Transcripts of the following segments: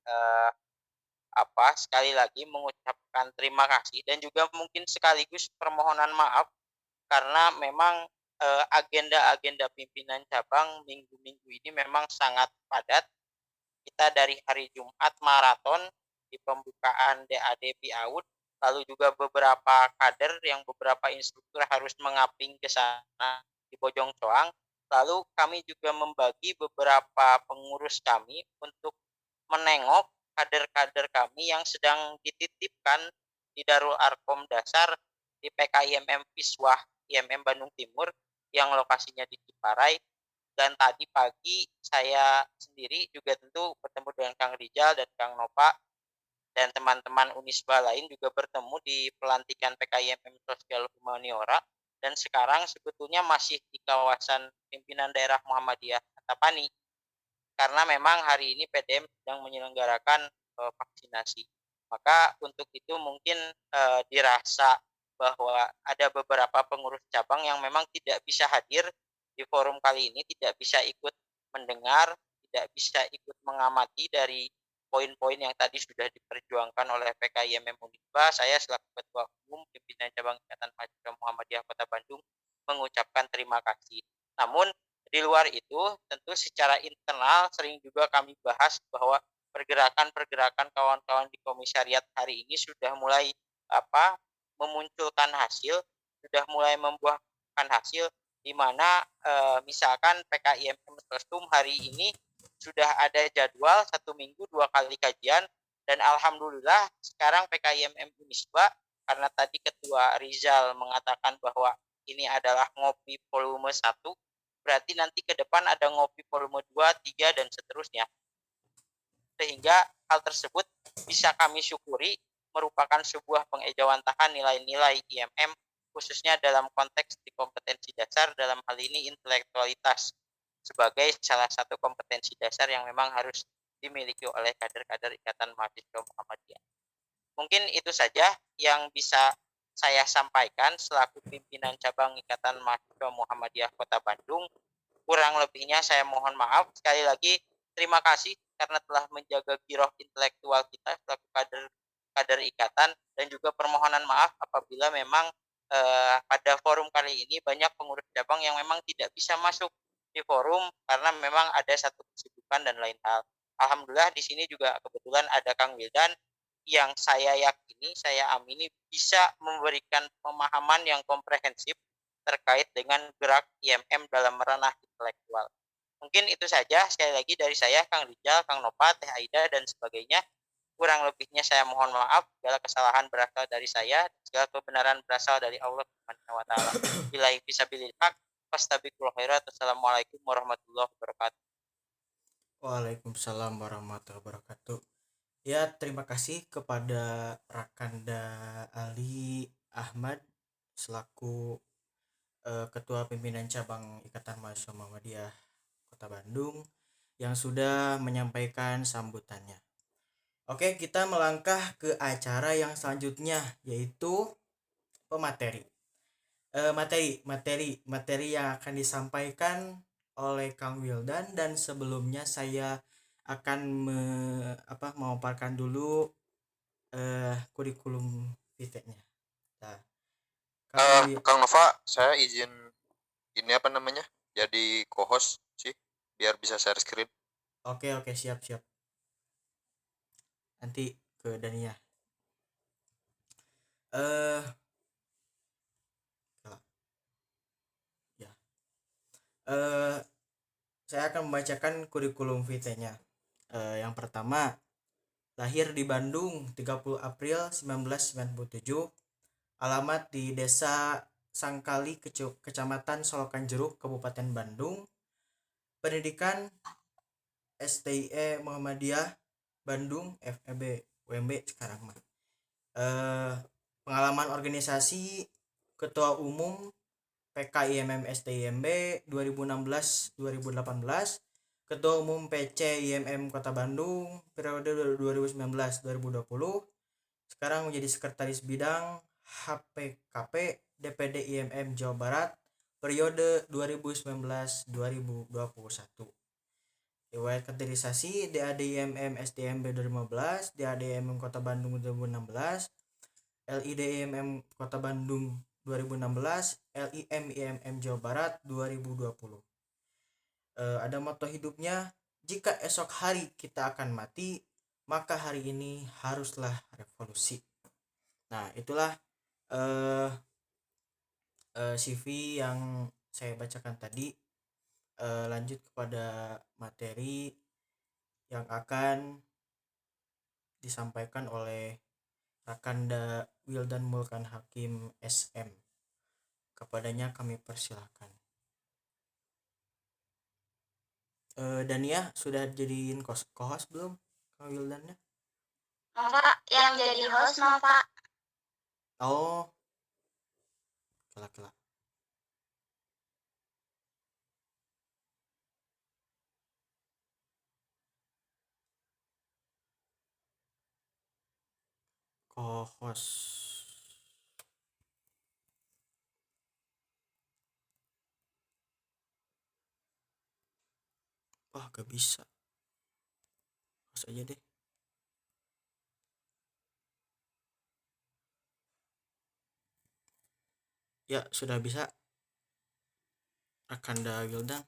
eee, sekali lagi mengucapkan terima kasih dan juga mungkin sekaligus permohonan maaf karena memang, agenda-agenda pimpinan cabang minggu-minggu ini memang sangat padat. Kita dari hari Jumat maraton di pembukaan DAD PIAUD, lalu juga beberapa kader yang beberapa instruktur harus mengaping ke sana di Bojong Soang. Lalu kami juga membagi beberapa pengurus kami untuk menengok kader-kader kami yang sedang dititipkan di Darul Arkom Dasar di PKIMM Viswah IMM Bandung Timur yang lokasinya di Ciparai. Dan tadi pagi saya sendiri juga tentu bertemu dengan Kang Rijal dan Kang Nova dan teman-teman Unisba lain juga bertemu di pelantikan PKIMM Sosial Humaniora dan sekarang sebetulnya masih di kawasan pimpinan daerah Muhammadiyah Antapani karena memang hari ini PDM sedang menyelenggarakan vaksinasi. Maka untuk itu mungkin dirasa bahwa ada beberapa pengurus cabang yang memang tidak bisa hadir di forum kali ini, tidak bisa ikut mendengar, tidak bisa ikut mengamati dari poin-poin yang tadi sudah diperjuangkan oleh PKIMM Unisba. Saya selaku Ketua Umum Pimpinan Cabang Ikatan Mahasiswa Muhammadiyah Kota Bandung mengucapkan terima kasih. Namun di luar itu, tentu secara internal sering juga kami bahas bahwa pergerakan-pergerakan kawan-kawan di komisariat hari ini sudah mulai memunculkan hasil, sudah mulai membuahkan hasil di mana misalkan PKIMM Sosum hari ini sudah ada jadwal 1 minggu 2 kali kajian dan alhamdulillah sekarang PKIMM Unisba karena tadi Ketua Rizal mengatakan bahwa ini adalah ngopi volume 1, berarti nanti ke depan ada ngopi volume 2, 3, dan seterusnya. Sehingga hal tersebut bisa kami syukuri merupakan sebuah pengejawantahan nilai-nilai IMM khususnya dalam konteks di kompetensi dasar dalam hal ini intelektualitas sebagai salah satu kompetensi dasar yang memang harus dimiliki oleh kader-kader Ikatan Mahasiswa Muhammadiyah. Mungkin itu saja yang bisa saya sampaikan selaku pimpinan cabang Ikatan Mahasiswa Muhammadiyah Kota Bandung. Kurang lebihnya saya mohon maaf. Sekali lagi terima kasih karena telah menjaga giroh intelektual kita selaku kader ikatan dan juga permohonan maaf apabila memang pada forum kali ini banyak pengurus cabang yang memang tidak bisa masuk di forum karena memang ada satu kesibukan dan lain hal. Alhamdulillah di sini juga kebetulan ada Kang Wildan yang saya yakini, saya amini bisa memberikan pemahaman yang komprehensif terkait dengan gerak IMM dalam ranah intelektual. Mungkin itu saja sekali lagi dari saya, Kang Rijal, Kang Nova, Teh Aida, dan sebagainya. Kurang lebihnya saya mohon maaf, segala kesalahan berasal dari saya, segala kebenaran berasal dari Allah Subhanahu wa taala. Billahi fisabilil haq, fastabiqul khairat. Wassalamualaikum warahmatullahi wabarakatuh. Waalaikumsalam warahmatullahi wabarakatuh. Ya, terima kasih kepada Rakanda Ali Ahmad selaku Ketua Pimpinan Cabang Ikatan Mahasiswa Muhammadiyah Kota Bandung yang sudah menyampaikan sambutannya. Oke, kita melangkah ke acara yang selanjutnya yaitu pemateri. Materi yang akan disampaikan oleh Kang Wildan, dan sebelumnya saya akan memaparkan dulu kurikulum vitae-nya. Nah, Kang Nova, saya izin ini apa namanya? Jadi co-host sih biar bisa share screen. Oke, siap. Nanti ke Dania. Eh ya. Saya akan membacakan kurikulum vitae-nya. Yang pertama, lahir di Bandung 30 April 1997, alamat di Desa Sangkali, Kecamatan Solokan Jeruk, Kabupaten Bandung. Pendidikan STIE Muhammadiyah Bandung, FEB UMB sekarang mah. Pengalaman organisasi Ketua Umum PKIMM STIMB 2016-2018, Ketua Umum PC IMM Kota Bandung periode 2019-2020. Sekarang menjadi Sekretaris Bidang HPKP DPD IMM Jawa Barat periode 2019-2021. Riwayat kaderisasi DAD-IMM SDMB 2015, DAD-IMM Kota Bandung 2016, LID-IMM Kota Bandung 2016, LIM-IMM Jawa Barat 2020. Ada moto hidupnya, jika esok hari kita akan mati, maka hari ini haruslah revolusi. Nah, itulah CV yang saya bacakan tadi. Lanjut kepada materi yang akan disampaikan oleh Rakanda Wildan Mulkan Hakim SM. Kepadanya kami persilahkan. Dania sudah jadiin co-host belum Kang Wildannya? Pak, yang jadi host mah Pak. Oh, kelak. Co-host. Wah, gak bisa. Host aja deh. Ya, sudah bisa. Rakanda Wildan.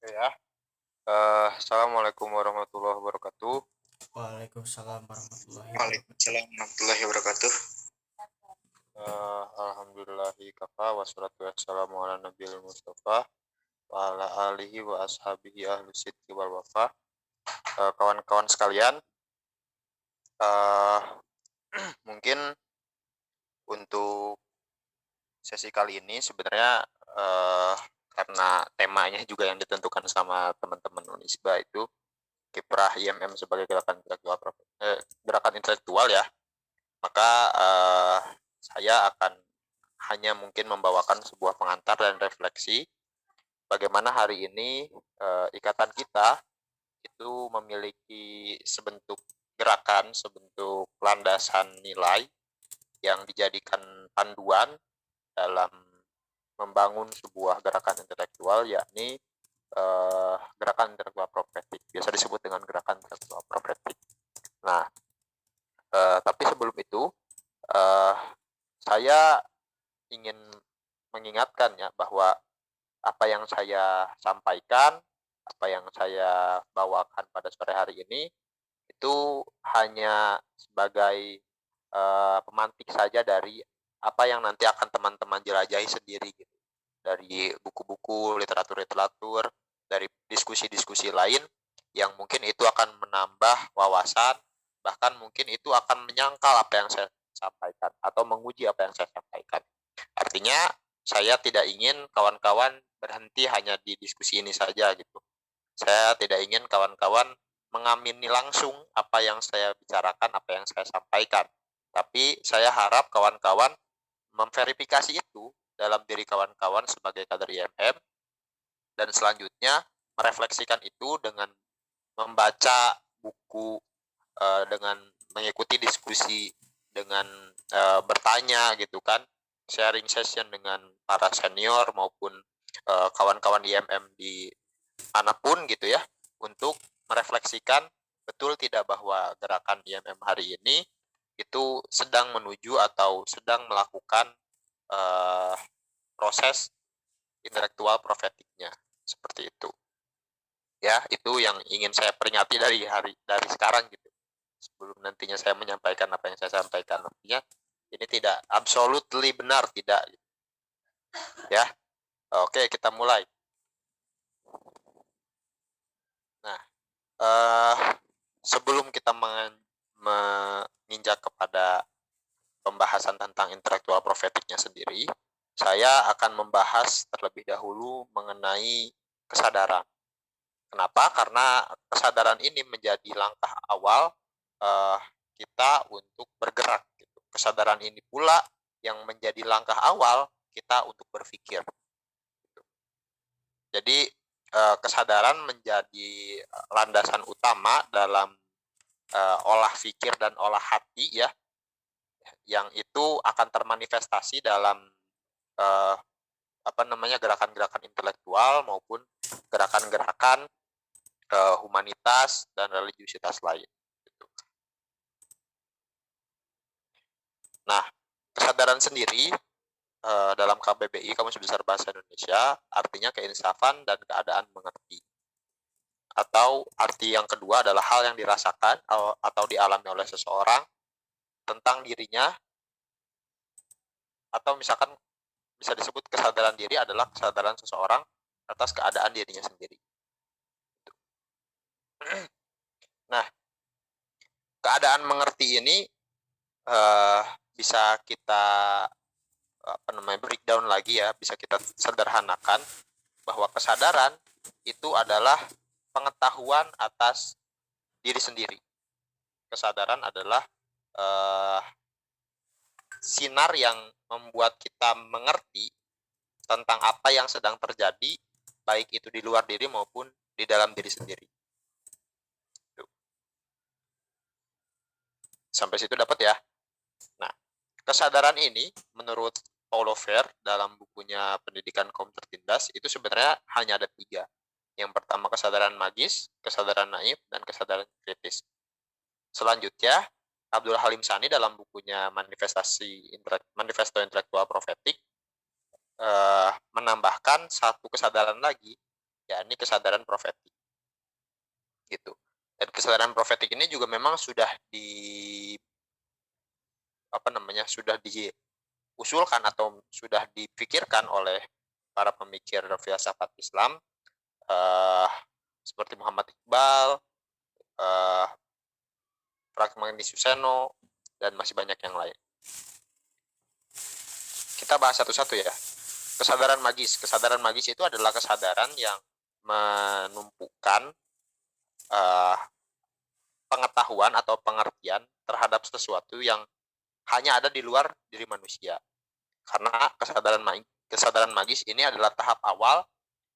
Ya. Assalamualaikum warahmatullahi wabarakatuh. Waalaikumsalam warahmatullahi wabarakatuh. Alhamdulillahi kafa wassalatu wassalamu ala nabiyil mustafa wa ala alihi wa ashabihi ahlu sidqi wal wafa. Kawan-kawan sekalian, mungkin untuk sesi kali ini sebenarnya karena temanya juga yang ditentukan sama teman-teman Unisba itu kiprah IMM sebagai gerakan intelektual ya, maka saya akan hanya mungkin membawakan sebuah pengantar dan refleksi bagaimana hari ini ikatan kita itu memiliki sebentuk gerakan, sebentuk landasan nilai yang dijadikan panduan dalam membangun sebuah gerakan intelektual, yakni gerakan intelektual profetik, biasa disebut dengan gerakan intelektual profetik. Nah, tapi sebelum itu saya ingin mengingatkan ya bahwa apa yang saya sampaikan, apa yang saya bawakan pada sore hari ini itu hanya sebagai pemantik saja dari apa yang nanti akan teman-teman jelajahi sendiri gitu. Dari buku-buku, literatur-literatur, dari diskusi-diskusi lain yang mungkin itu akan menambah wawasan, bahkan mungkin itu akan menyangkal apa yang saya sampaikan atau menguji apa yang saya sampaikan. Artinya saya tidak ingin kawan-kawan berhenti hanya di diskusi ini saja gitu. Saya tidak ingin kawan-kawan mengamini langsung apa yang saya bicarakan, apa yang saya sampaikan. Tapi saya harap kawan-kawan memverifikasi itu dalam diri kawan-kawan sebagai kader IMM, dan selanjutnya merefleksikan itu dengan membaca buku, dengan mengikuti diskusi, dengan bertanya gitu kan, sharing session dengan para senior maupun kawan-kawan IMM di manapun gitu ya, untuk merefleksikan betul tidak bahwa gerakan IMM hari ini itu sedang menuju atau sedang melakukan proses intelektual profetiknya, seperti itu. Ya, itu yang ingin saya peringati dari sekarang gitu. Sebelum nantinya saya menyampaikan apa yang saya sampaikan, artinya ini tidak absolutely benar, tidak. Ya, oke, kita mulai. Nah, sebelum kita menginjak kepada pembahasan tentang intelektual profetiknya sendiri, saya akan membahas terlebih dahulu mengenai kesadaran. Kenapa? Karena kesadaran ini menjadi langkah awal kita untuk bergerak. Gitu. Kesadaran ini pula yang menjadi langkah awal kita untuk berpikir. Gitu. Jadi kesadaran menjadi landasan utama dalam olah pikir dan olah hati ya, yang itu akan termanifestasi dalam eh, gerakan-gerakan intelektual maupun gerakan-gerakan humanitas dan religiusitas lain. Gitu. Nah, kesadaran sendiri dalam KBBI Kamus Besar Bahasa Indonesia artinya keinsafan dan keadaan mengerti. Atau arti yang kedua adalah hal yang dirasakan atau dialami oleh seseorang tentang dirinya, atau misalkan bisa disebut kesadaran diri adalah kesadaran seseorang atas keadaan dirinya sendiri. Nah, keadaan mengerti ini bisa kita breakdown lagi ya, bisa kita sederhanakan bahwa kesadaran itu adalah pengetahuan atas diri sendiri. Kesadaran adalah sinar yang membuat kita mengerti tentang apa yang sedang terjadi, baik itu di luar diri maupun di dalam diri sendiri. Sampai situ dapat ya? Nah, kesadaran ini menurut Paulo Freire dalam bukunya Pendidikan Kaum Tertindas itu sebenarnya hanya ada 3. Yang pertama kesadaran magis, kesadaran naif, dan kesadaran kritis. Selanjutnya, Abdul Halim Sani dalam bukunya Manifesto Intelektual Profetik menambahkan satu kesadaran lagi, yakni kesadaran profetik. Gitu. Dan kesadaran profetik ini juga memang sudah diusulkan atau sudah dipikirkan oleh para pemikir filsafat Islam seperti Muhammad Iqbal, Pragmatis Suseno, dan masih banyak yang lain. Kita bahas satu-satu ya. Kesadaran magis. Kesadaran magis itu adalah kesadaran yang menumpukan pengetahuan atau pengertian terhadap sesuatu yang hanya ada di luar diri manusia. Karena kesadaran magis ini adalah tahap awal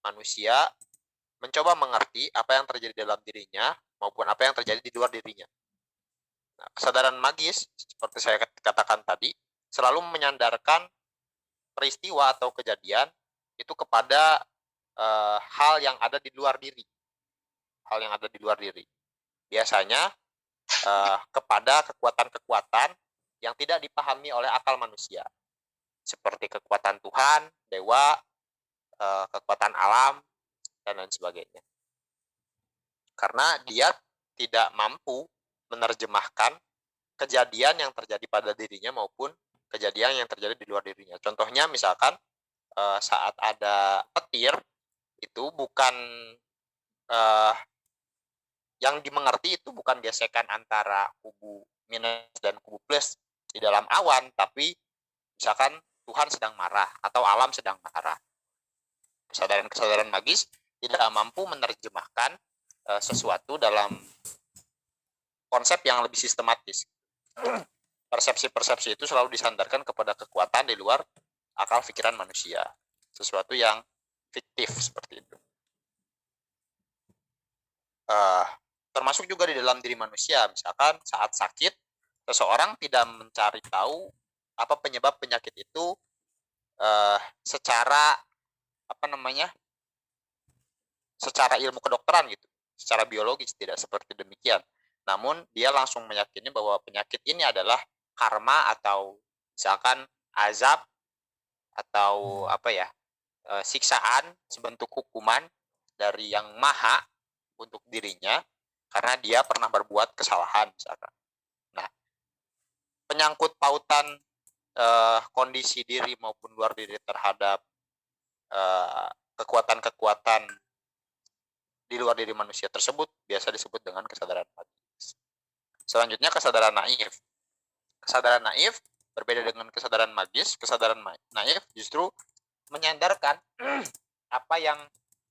manusia mencoba mengerti apa yang terjadi dalam dirinya maupun apa yang terjadi di luar dirinya. Nah, kesadaran magis, seperti saya katakan tadi, selalu menyandarkan peristiwa atau kejadian itu kepada hal yang ada di luar diri. Hal yang ada di luar diri. Biasanya kepada kekuatan-kekuatan yang tidak dipahami oleh akal manusia. Seperti kekuatan Tuhan, dewa, kekuatan alam, dan lain sebagainya. Karena dia tidak mampu menerjemahkan kejadian yang terjadi pada dirinya maupun kejadian yang terjadi di luar dirinya. Contohnya misalkan saat ada petir, itu bukan yang dimengerti itu bukan gesekan antara kubu minus dan kubu plus di dalam awan, tapi misalkan Tuhan sedang marah atau alam sedang marah. Kesadaran magis tidak mampu menerjemahkan sesuatu dalam konsep yang lebih sistematis. Persepsi-persepsi itu selalu disandarkan kepada kekuatan di luar akal pikiran manusia, sesuatu yang fiktif seperti itu. Termasuk juga di dalam diri manusia, misalkan saat sakit, seseorang tidak mencari tahu apa penyebab penyakit itu secara ilmu kedokteran gitu, secara biologis tidak seperti demikian. Namun dia langsung meyakini bahwa penyakit ini adalah karma atau misalkan azab atau siksaan sebentuk hukuman dari yang maha untuk dirinya karena dia pernah berbuat kesalahan misalkan. Nah, penyangkut pautan kondisi diri maupun luar diri terhadap kekuatan-kekuatan di luar diri manusia tersebut biasa disebut dengan kesadaran magis. Selanjutnya kesadaran naif. Kesadaran naif berbeda dengan kesadaran magis. Kesadaran naif justru menyandarkan apa yang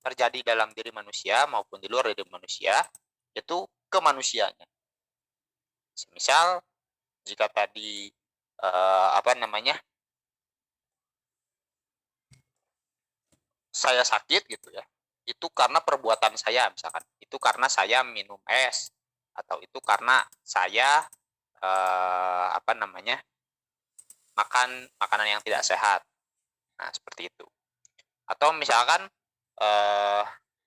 terjadi dalam diri manusia maupun di luar diri manusia itu ke manusianya. Misal jika tadi saya sakit gitu ya, itu karena perbuatan saya misalkan, itu karena saya minum es atau itu karena saya makan makanan yang tidak sehat. Nah, seperti itu. Atau misalkan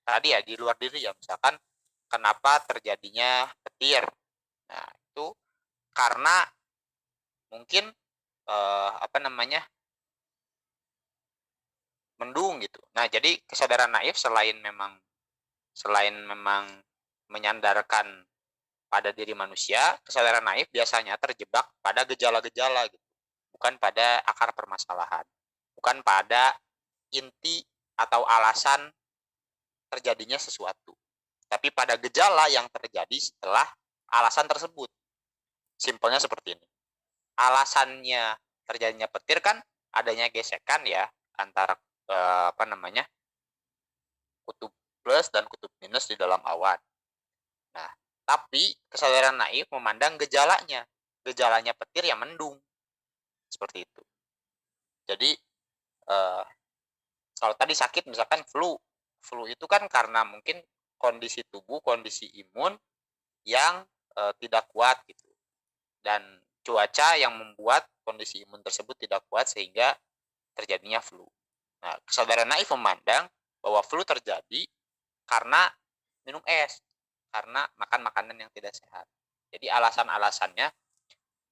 tadi ya di luar diri ya, misalkan kenapa terjadinya petir. Nah, itu karena mungkin mendung gitu. Nah, jadi kesadaran naif selain memang menyandarkan pada diri manusia, kesadaran naif biasanya terjebak pada gejala-gejala gitu, bukan pada akar permasalahan, bukan pada inti atau alasan terjadinya sesuatu, tapi pada gejala yang terjadi setelah alasan tersebut. Simpelnya seperti ini. Alasannya terjadinya petir kan adanya gesekan ya antara kutub plus dan kutub minus di dalam awan. Nah, tapi kesadaran naif memandang gejalanya. Gejalanya petir ya mendung. Seperti itu. Jadi kalau tadi sakit misalkan flu. Flu itu kan karena mungkin kondisi tubuh, kondisi imun yang tidak kuat gitu. Dan cuaca yang membuat kondisi imun tersebut tidak kuat sehingga terjadinya flu. Nah, kesadaran naif memandang bahwa flu terjadi karena minum es, karena makan makanan yang tidak sehat. Jadi alasan-alasannya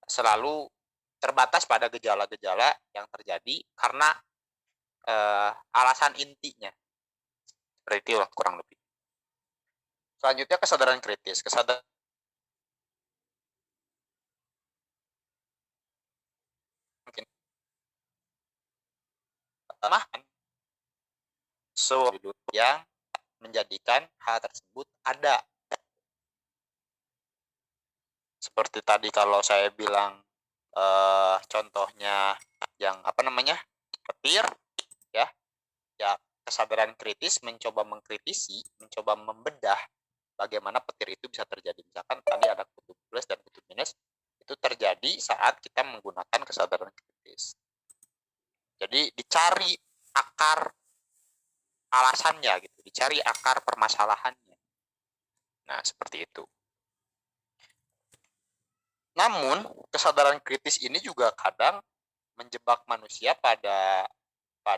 selalu terbatas pada gejala-gejala yang terjadi karena alasan intinya. Seperti itulah kurang lebih. Selanjutnya kesadaran kritis. Kesadaran mungkin sesuatu yang menjadikan hal tersebut ada. Seperti tadi kalau saya bilang contohnya yang petir ya kesadaran kritis mencoba mengkritisi, mencoba membedah bagaimana petir itu bisa terjadi. Misalkan tadi ada kutub plus dan kutub minus, itu terjadi saat kita menggunakan kesadaran kritis. Jadi dicari akar alasannya gitu, dicari akar permasalahannya. Nah, seperti itu. Namun, kesadaran kritis ini juga kadang menjebak manusia pada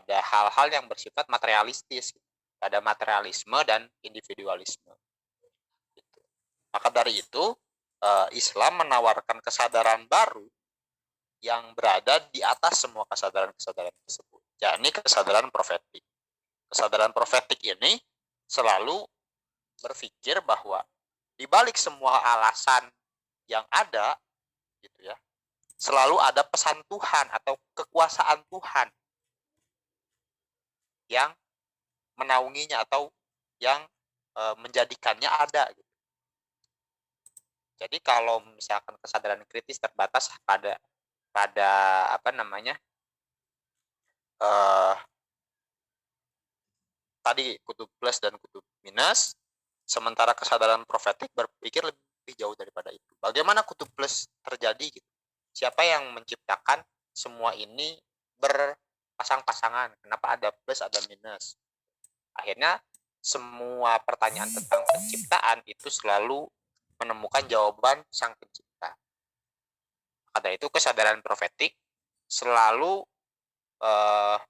hal-hal yang bersifat materialistis, pada materialisme dan individualisme. Gitu. Maka dari itu, Islam menawarkan kesadaran baru yang berada di atas semua kesadaran-kesadaran tersebut, yakni kesadaran profetik. Kesadaran profetik ini selalu berpikir bahwa di balik semua alasan yang ada, gitu ya, selalu ada pesan Tuhan atau kekuasaan Tuhan yang menaunginya atau yang menjadikannya ada. Gitu. Jadi kalau misalkan kesadaran kritis terbatas pada tadi kutub plus dan kutub minus, sementara kesadaran profetik berpikir lebih jauh daripada itu. Bagaimana kutub plus terjadi gitu? Siapa yang menciptakan semua ini berpasang-pasangan? Kenapa ada plus, ada minus? Akhirnya semua pertanyaan tentang penciptaan itu selalu menemukan jawaban sang pencipta. Ada itu kesadaran profetik selalu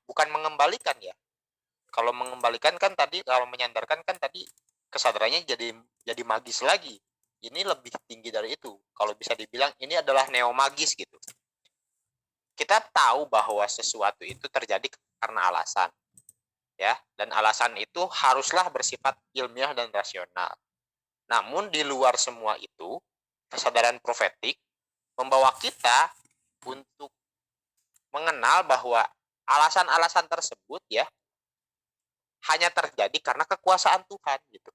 bukan mengembalikan ya. Kalau mengembalikan kan tadi, kalau menyandarkan kan tadi kesadarannya jadi magis lagi. Ini lebih tinggi dari itu. Kalau bisa dibilang ini adalah neomagis gitu. Kita tahu bahwa sesuatu itu terjadi karena alasan. Ya, dan alasan itu haruslah bersifat ilmiah dan rasional. Namun di luar semua itu, kesadaran profetik membawa kita untuk mengenal bahwa alasan-alasan tersebut ya hanya terjadi karena kekuasaan Tuhan gitu.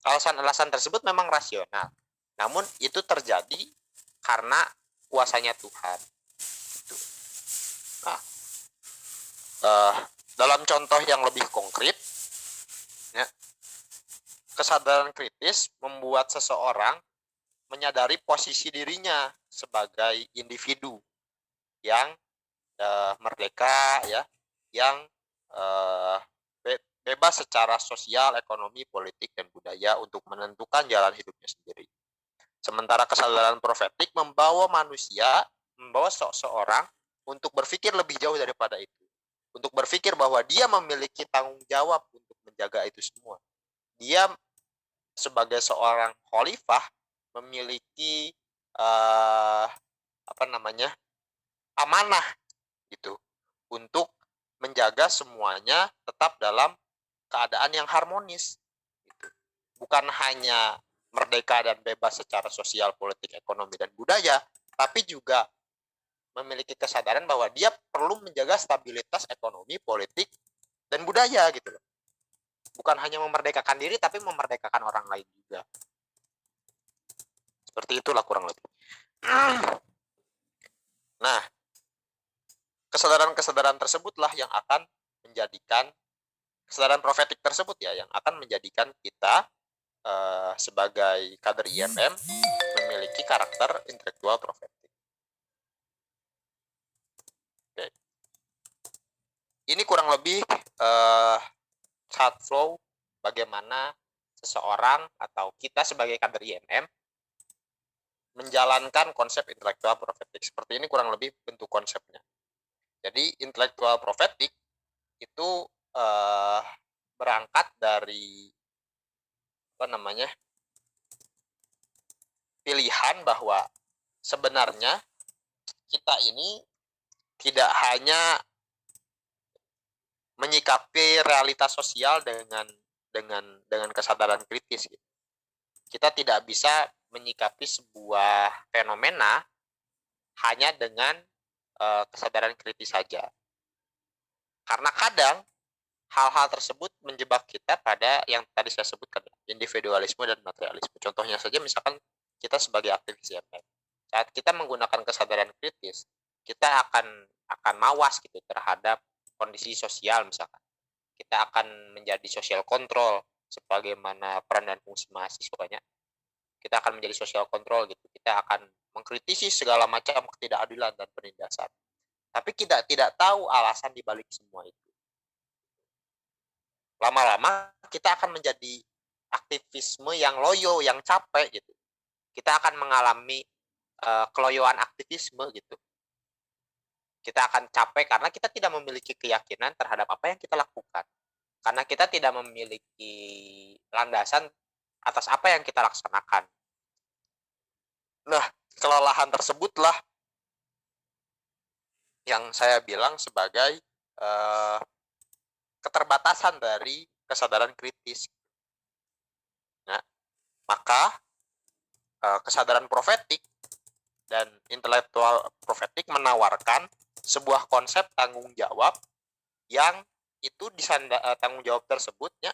Alasan-alasan tersebut memang rasional, namun itu terjadi karena kuasanya Tuhan. Gitu. Nah, dalam contoh yang lebih konkret, ya, kesadaran kritis membuat seseorang menyadari posisi dirinya sebagai individu yang merdeka, ya, yang bebas secara sosial, ekonomi, politik, dan budaya untuk menentukan jalan hidupnya sendiri. Sementara kesadaran profetik membawa manusia, membawa seseorang untuk berpikir lebih jauh daripada itu. Untuk berpikir bahwa dia memiliki tanggung jawab untuk menjaga itu semua. Dia sebagai seorang khalifah memiliki amanah gitu untuk menjaga semuanya tetap dalam keadaan yang harmonis gitu. Bukan hanya merdeka dan bebas secara sosial, politik, ekonomi, dan budaya, tapi juga memiliki kesadaran bahwa dia perlu menjaga stabilitas ekonomi, politik, dan budaya gitu loh. Bukan hanya memerdekakan diri, tapi memerdekakan orang lain juga. Seperti itulah kurang lebih. Nah, kesadaran-kesadaran tersebutlah yang akan menjadikan, kesadaran profetik tersebut ya, yang akan menjadikan kita sebagai kader IMM memiliki karakter intelektual profetik. Oke. Ini kurang lebih chart flow bagaimana seseorang atau kita sebagai kader IMM menjalankan konsep intelektual profetik. Seperti ini kurang lebih bentuk konsepnya. Jadi intelektual profetik itu berangkat dari pilihan bahwa sebenarnya kita ini tidak hanya menyikapi realitas sosial dengan kesadaran kritis. Kita tidak bisa menyikapi sebuah fenomena hanya dengan kesadaran kritis saja. Karena kadang hal-hal tersebut menjebak kita pada yang tadi saya sebutkan, individualisme dan materialisme. Contohnya saja misalkan kita sebagai aktivis IMM, saat kita menggunakan kesadaran kritis, kita akan mawas gitu terhadap kondisi sosial misalkan. Kita akan menjadi social control sebagaimana peran dan fungsi mahasiswanya. Kita akan menjadi social control gitu. Kita akan mengkritisi segala macam ketidakadilan dan penindasan. Tapi kita tidak tahu alasan di balik semua itu. Lama-lama kita akan menjadi aktivisme yang loyo, yang capek gitu. Kita akan mengalami keloyoan aktivisme gitu. Kita akan capek karena kita tidak memiliki keyakinan terhadap apa yang kita lakukan. Karena kita tidak memiliki landasan atas apa yang kita laksanakan. Nah, kelelahan tersebutlah yang saya bilang sebagai keterbatasan dari kesadaran kritis. Nah, maka kesadaran profetik dan intelektual profetik menawarkan sebuah konsep tanggung jawab yang itu tanggung jawab tersebutnya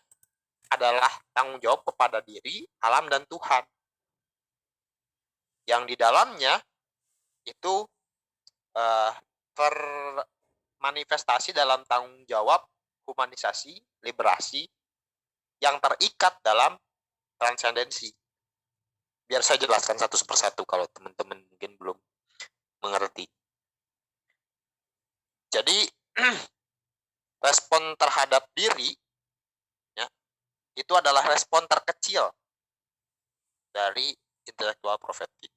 adalah tanggung jawab kepada diri, alam, dan Tuhan. Yang di dalamnya itu termanifestasi dalam tanggung jawab humanisasi, liberasi yang terikat dalam transendensi. Biar saya jelaskan satu persatu kalau teman-teman mungkin belum mengerti. Jadi respon terhadap diri ya, itu adalah respon terkecil dari intelektual profetik.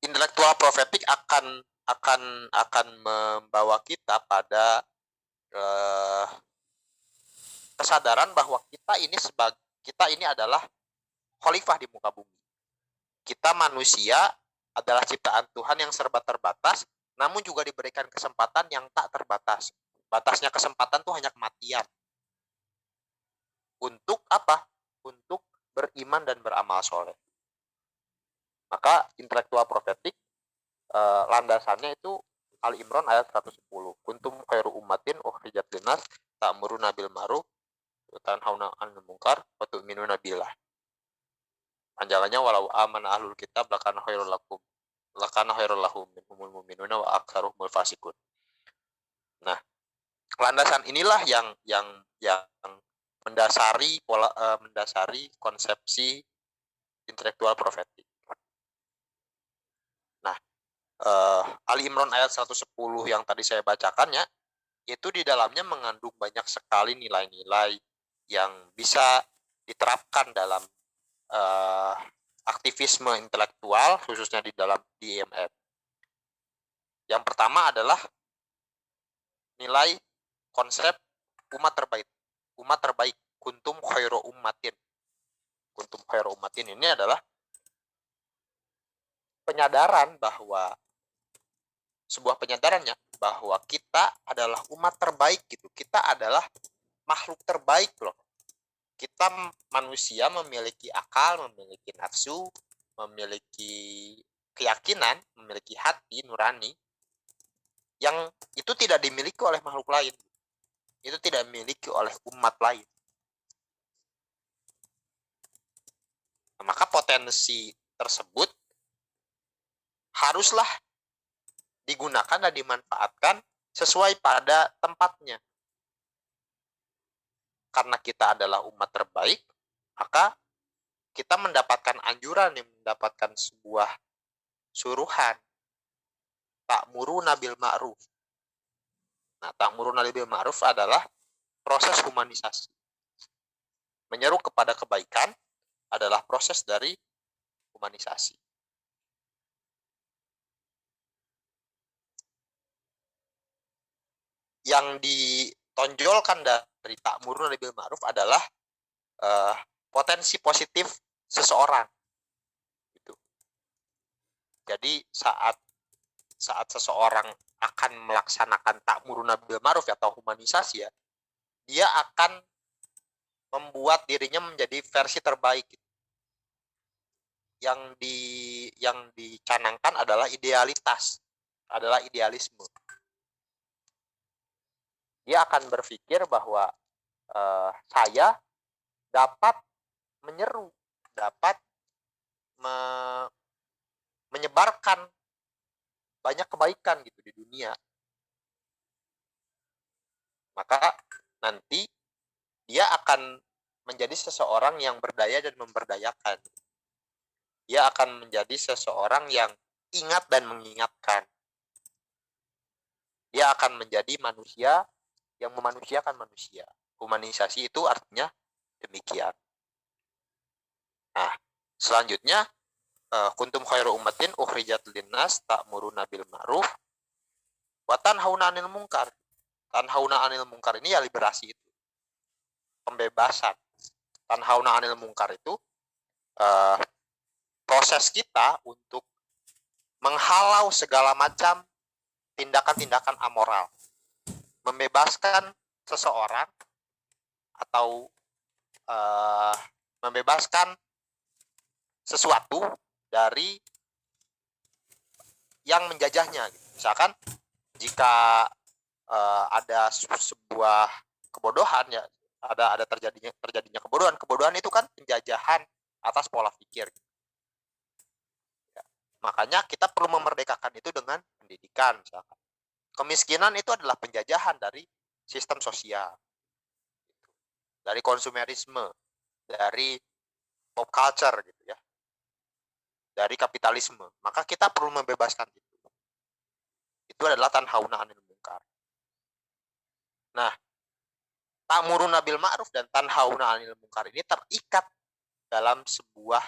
Intelektual profetik akan membawa kita pada kesadaran bahwa kita ini adalah khalifah di muka bumi. Kita manusia adalah ciptaan Tuhan yang serba terbatas, namun juga diberikan kesempatan yang tak terbatas. Batasnya kesempatan itu hanya kematian. Untuk apa? Untuk beriman dan beramal soleh. Maka intelektual profetik landasannya itu Ali Imran ayat 110. Kuntum khairu ummatin ukhrijat linnas ta'muruna bil ma'ruf wa tanhauna 'anil munkar wa tu'minuna billah. Panjangannya walau amana ahlul kitab lakana khairul lahum minhumul mu'minuna wa aktsaruhumul fasiqun. Nah, landasan inilah yang mendasari konsepsi intelektual profetik. Nah, Ali Imran ayat 110 yang tadi saya bacakan ya, itu di dalamnya mengandung banyak sekali nilai-nilai yang bisa diterapkan dalam aktivisme intelektual khususnya di dalam IMF. Yang pertama adalah nilai konsep umat terbaik. Umat terbaik, kuntum khairu ummatin. Kuntum khairu ummatin ini adalah penyadaran bahwa sebuah penyadarannya bahwa kita adalah umat terbaik gitu. Kita adalah makhluk terbaik loh. Kita manusia memiliki akal, memiliki nafsu, memiliki keyakinan, memiliki hati nurani yang itu tidak dimiliki oleh makhluk lain. Itu tidak dimiliki oleh umat lain. Nah, maka potensi tersebut haruslah digunakan dan dimanfaatkan sesuai pada tempatnya. Karena kita adalah umat terbaik, maka kita mendapatkan anjuran, yang mendapatkan sebuah suruhan. Ta'muruna bil ma'ruf. Nah, ta'muruna bil ma'ruf adalah proses humanisasi. Menyeru kepada kebaikan adalah proses dari humanisasi. Yang ditonjolkan dari ta'muruna bil ma'ruf adalah potensi positif seseorang. Gitu. Jadi saat seseorang akan melaksanakan ta'muruna bil ma'ruf atau humanisasi ya, dia akan membuat dirinya menjadi versi terbaik. Gitu. Yang dicanangkan adalah idealitas, adalah idealisme. Dia akan berpikir bahwa saya dapat menyeru, dapat menyebarkan banyak kebaikan gitu di dunia. Maka nanti dia akan menjadi seseorang yang berdaya dan memberdayakan. Dia akan menjadi seseorang yang ingat dan mengingatkan. Dia akan menjadi manusia yang memanusiakan manusia. Humanisasi itu artinya demikian. Nah, selanjutnya kuntum khairu ummatin ukhrijat linnas ta'muruna bil ma'ruf wa tanhauna 'anil munkar. Tanhauna 'anil munkar ini ya liberasi itu. Pembebasan. Tanhauna 'anil munkar itu proses kita untuk menghalau segala macam tindakan-tindakan amoral. Membebaskan seseorang atau membebaskan sesuatu dari yang menjajahnya. Misalkan jika ada sebuah kebodohan ya, ada terjadinya kebodohan itu kan penjajahan atas pola pikir. Ya. Makanya kita perlu memerdekakan itu dengan pendidikan misalkan. Kemiskinan itu adalah penjajahan dari sistem sosial, dari konsumerisme, dari pop culture gitu ya, dari kapitalisme. Maka kita perlu membebaskan itu. Itu adalah tanhauna 'anil munkar. Nah, ta'muruna bil ma'ruf dan tanhauna 'anil munkar ini terikat dalam sebuah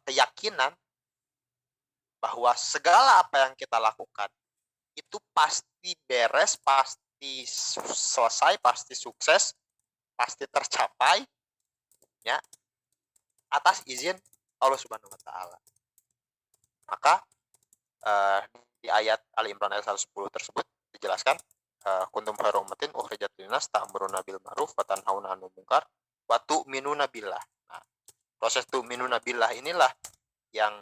keyakinan bahwa segala apa yang kita lakukan itu pasti beres, pasti selesai, pasti sukses, pasti tercapai ya atas izin Allah Subhanahu wa taala. Maka di ayat Ali Imran ayat 110 tersebut dijelaskan kuntum khairu ummatin ukhrijat linnas ta'muruna bil ma'ruf wa tanhauna 'anil munkar wa tu'minuna billah. Nah, proses tu'minuna billah inilah yang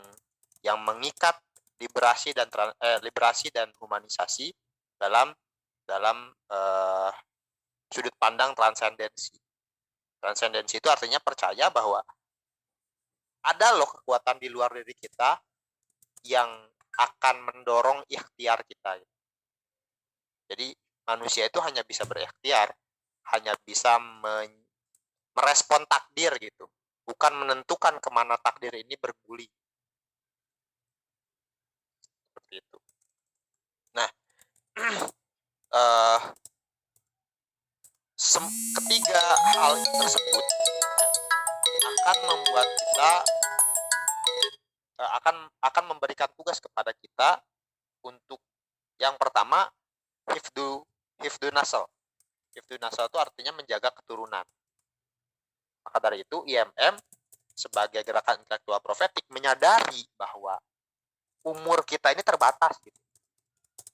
mengikat liberasi dan humanisasi dalam sudut pandang transendensi. Transendensi itu artinya percaya bahwa ada loh kekuatan di luar diri kita yang akan mendorong ikhtiar kita. Jadi manusia itu hanya bisa berikhtiar, hanya bisa merespon takdir gitu, bukan menentukan kemana takdir ini berguling. Seperti itu. Nah, ketiga hal tersebut akan membuat kita akan memberikan tugas kepada kita untuk yang pertama hifdu hifdu nasl. Hifdu nasl itu artinya menjaga keturunan. Maka dari itu IMM sebagai gerakan intelektual profetik menyadari bahwa umur kita ini terbatas gitu.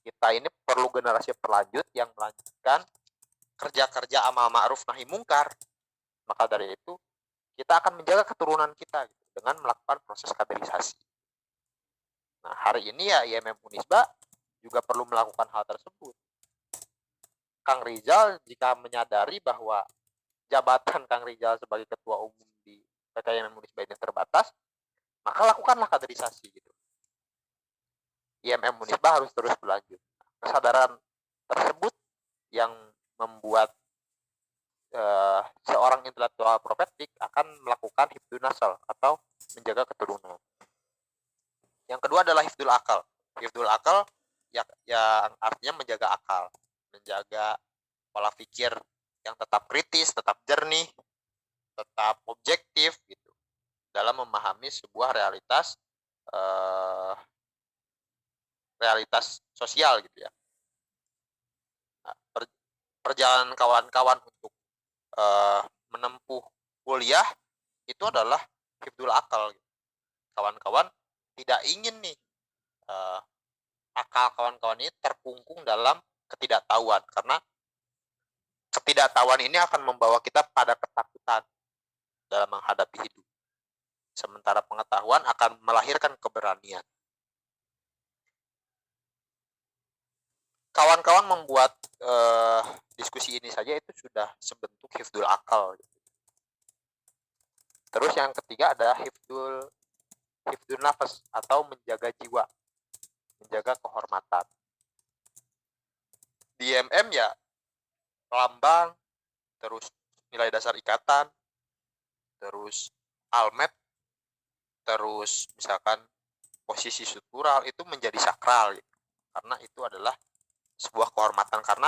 Kita ini perlu generasi pelanjut yang melanjutkan kerja-kerja amal ma'ruf nahi mungkar. Maka dari itu kita akan menjaga keturunan kita gitu, dengan melakukan proses kaderisasi. Nah, hari ini ya IMM Unisba juga perlu melakukan hal tersebut. Kang Rizal jika menyadari bahwa jabatan Kang Rizal sebagai ketua umum di PKIMM Unisba ini terbatas, maka lakukanlah kaderisasi gitu. IMM Unisba harus terus berlanjut. Kesadaran tersebut yang membuat seorang intelektual profetik akan melakukan hifdun nasl atau menjaga keturunan. Yang kedua adalah hifdul akal. Hifdul akal yang artinya menjaga akal, menjaga pola pikir yang tetap kritis, tetap jernih, tetap objektif gitu dalam memahami sebuah realitas sosial gitu ya. Nah, perjalanan kawan-kawan untuk menempuh kuliah itu adalah hifdul akal. Kawan-kawan tidak ingin nih akal kawan-kawan ini terkungkung dalam ketidaktahuan, karena ketidaktahuan ini akan membawa kita pada ketakutan dalam menghadapi hidup. Sementara pengetahuan akan melahirkan keberanian. Kawan-kawan membuat diskusi ini saja itu sudah sebentuk hifdul akal. Terus yang ketiga ada hifdul nafas atau menjaga jiwa, menjaga kehormatan. Di MM ya lambang, terus nilai dasar ikatan, terus almet, terus misalkan posisi struktural itu menjadi sakral gitu. Karena itu adalah sebuah kehormatan, karena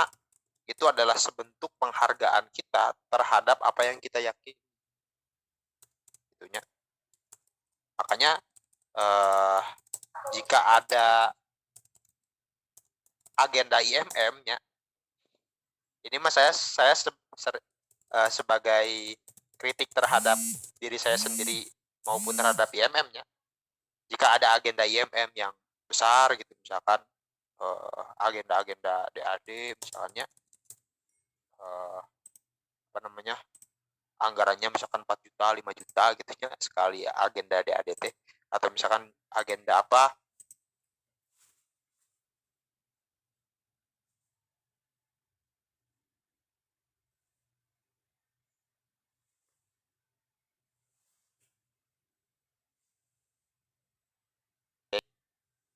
itu adalah sebentuk penghargaan kita terhadap apa yang kita yakini. Itunya. Makanya jika ada agenda IMM-nya, ini mas saya sebagai kritik terhadap diri saya sendiri maupun terhadap IMM-nya. Jika ada agenda IMM yang besar gitu, misalkan agenda-agenda DAD misalnya, anggarannya misalkan 4 juta, 5 juta gitu ya sekali agenda DADT, atau misalkan agenda apa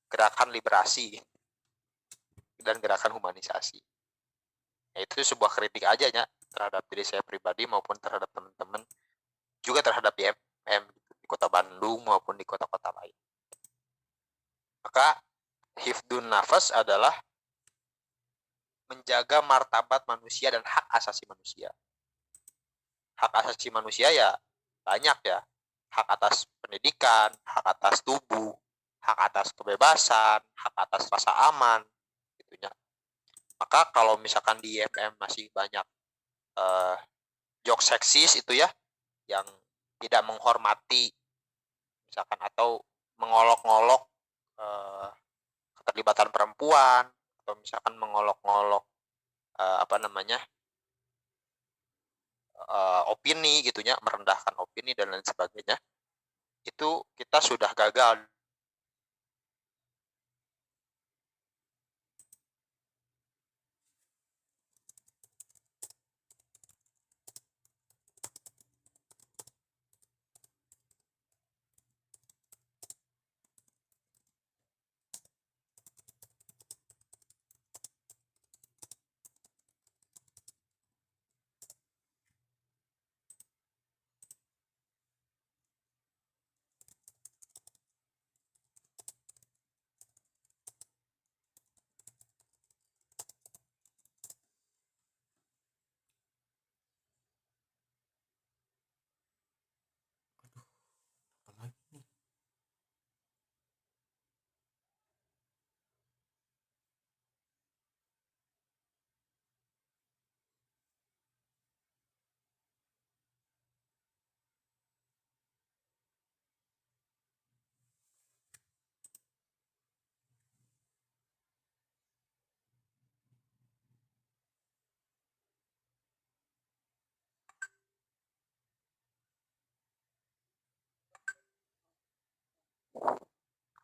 gerakan liberasi dan gerakan humanisasi. Ya, itu sebuah kritik aja ya terhadap diri saya pribadi maupun terhadap teman-teman, juga terhadap IMM di Kota Bandung maupun di kota-kota lain. Maka hifdun nafas adalah menjaga martabat manusia dan hak asasi manusia. Hak asasi manusia ya banyak ya. Hak atas pendidikan, hak atas tubuh, hak atas kebebasan, hak atas rasa aman gitunya. Maka kalau misalkan di IMM masih banyak jokes seksis itu ya, yang tidak menghormati misalkan atau mengolok-ngolok keterlibatan perempuan, atau misalkan mengolok-ngolok opini gitunya, merendahkan opini dan lain sebagainya, itu kita sudah gagal.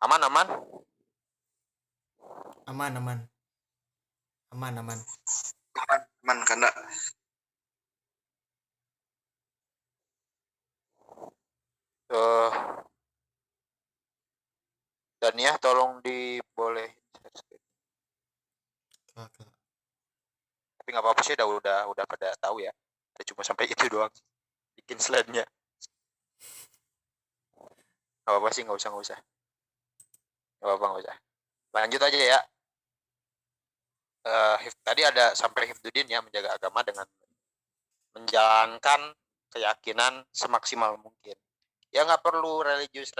Aman aman. Aman aman aman aman. Aman karena Eh dan ya tolong dibolehin share screen. Kelak. Tapi nggak apa-apa sih, udah pada tahu ya. Cuma sampai itu doang bikin slide-nya. Nggak apa-apa sih, nggak usah. Nggak usah. Lanjut aja ya. Tadi ada sampai hifdzuddin ya, menjaga agama dengan menjalankan keyakinan semaksimal mungkin. Ya nggak perlu religius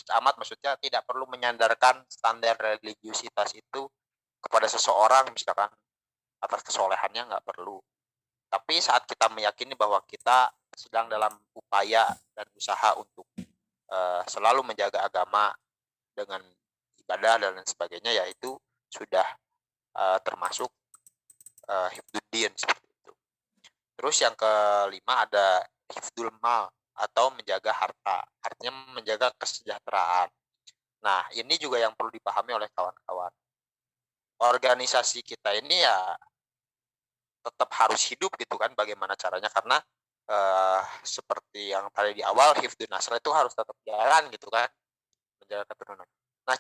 amat, maksudnya tidak perlu menyandarkan standar religiusitas itu kepada seseorang misalkan atas kesolehannya, nggak perlu. Tapi saat kita meyakini bahwa kita sedang dalam upaya dan usaha untuk selalu menjaga agama dengan ibadah dan lain sebagainya, yaitu sudah termasuk hifdzuddin seperti itu. Terus yang kelima ada hifdzul mal atau menjaga harta, artinya menjaga kesejahteraan. Nah, ini juga yang perlu dipahami oleh kawan-kawan. Organisasi kita ini ya tetap harus hidup gitu kan, bagaimana caranya, karena seperti yang tadi di awal, hifdzun nasl itu harus tetap jalan gitu kan, menjaga keturunan. Nah,